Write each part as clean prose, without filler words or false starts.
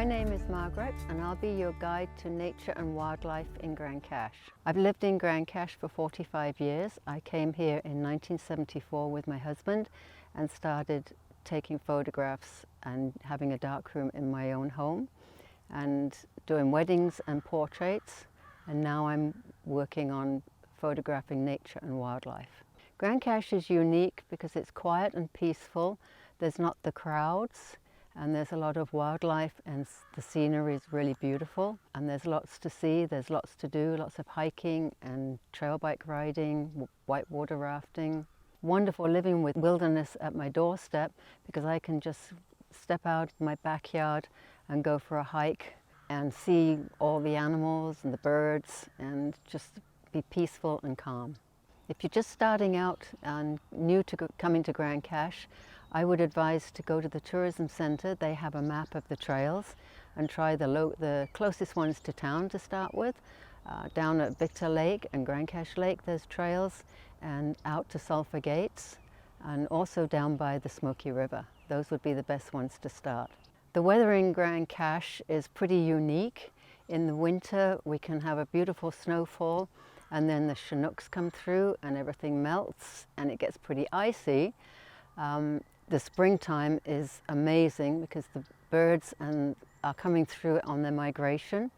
My name is Margaret and I'll be your guide to nature and wildlife in Grande Cache. I've lived in Grande Cache for 45 years. I came here in 1974 with my husband and started taking photographs and having a darkroom in my own home and doing weddings and portraits, and now I'm working on photographing nature and wildlife. Grande Cache is unique because it's quiet and peaceful. There's not the crowds, and there's a lot of wildlife, and the scenery is really beautiful, and there's lots to see, there's lots to do, lots of hiking and trail bike riding, whitewater rafting. Wonderful living with wilderness at my doorstep because I can just step out of my backyard and go for a hike and see all the animals and the birds and just be peaceful and calm. If you're just starting out and new to coming to Grande Cache, I would advise to go to the tourism centre. They have a map of the trails, and try the closest ones to town to start with. Down at Victor Lake and Grande Cache Lake there's trails, and out to Sulphur Gates, and also down by the Smoky River. Those would be the best ones to start. The weather in Grande Cache is pretty unique. In the winter we can have a beautiful snowfall, and then the Chinooks come through and everything melts and it gets pretty icy. The springtime is amazing because the birds are coming through on their migration,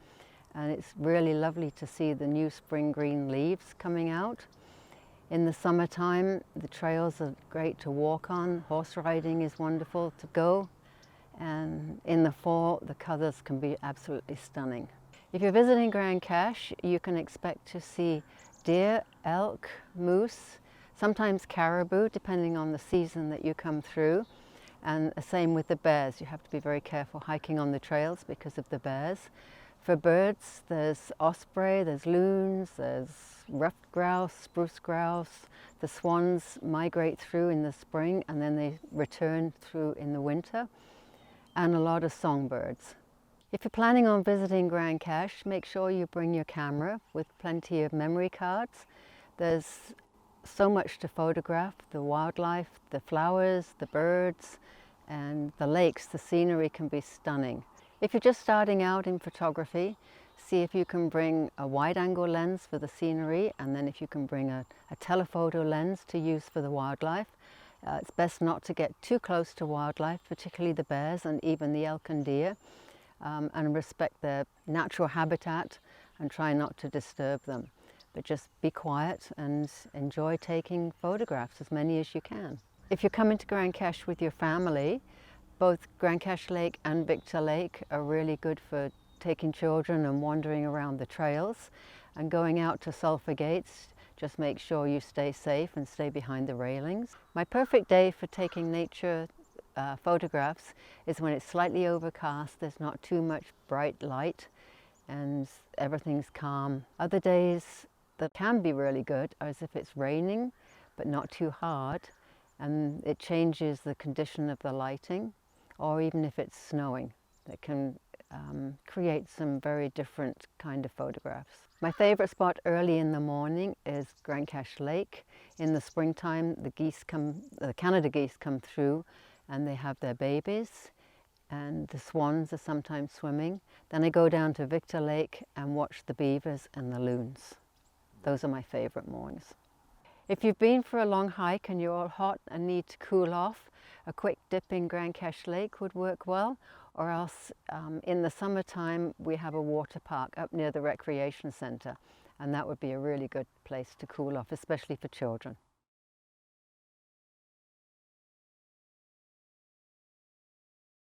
and it's really lovely to see the new spring green leaves coming out. In the summertime the trails are great to walk on, horse riding is wonderful to go, and in the fall the colours can be absolutely stunning. If you're visiting Grande Cache, you can expect to see deer, elk, moose, sometimes caribou, depending on the season that you come through, and the same with the bears. You have to be very careful hiking on the trails because of the bears. For birds, there's osprey, there's loons, there's ruffed grouse, spruce grouse. The swans migrate through in the spring and then they return through in the winter, and a lot of songbirds. If you're planning on visiting Grande Cache, make sure you bring your camera with plenty of memory cards. There's so much to photograph: the wildlife, the flowers, the birds, and the lakes. The scenery can be stunning. If you're just starting out in photography, see if you can bring a wide-angle lens for the scenery, and then if you can bring a telephoto lens to use for the wildlife. It's best not to get too close to wildlife, particularly the bears and even the elk and deer, and respect their natural habitat and try not to disturb them. But just be quiet and enjoy taking photographs, as many as you can. If you're coming to Grande Cache with your family, both Grande Cache Lake and Victor Lake are really good for taking children and wandering around the trails. And going out to Sulphur Gates, just make sure you stay safe and stay behind the railings. My perfect day for taking nature photographs is when it's slightly overcast, there's not too much bright light, and everything's calm. Other days that can be really good are as if it's raining but not too hard, and it changes the condition of the lighting, or even if it's snowing. That can create some very different kind of photographs. My favorite spot early in the morning is Grande Cache Lake. In the springtime the Canada geese come through and they have their babies, and the swans are sometimes swimming. Then I go down to Victor Lake and watch the beavers and the loons. Those are my favorite mornings. If you've been for a long hike and you're all hot and need to cool off, a quick dip in Grande Cache Lake would work well, or else in the summertime we have a water park up near the recreation centre, and that would be a really good place to cool off, especially for children.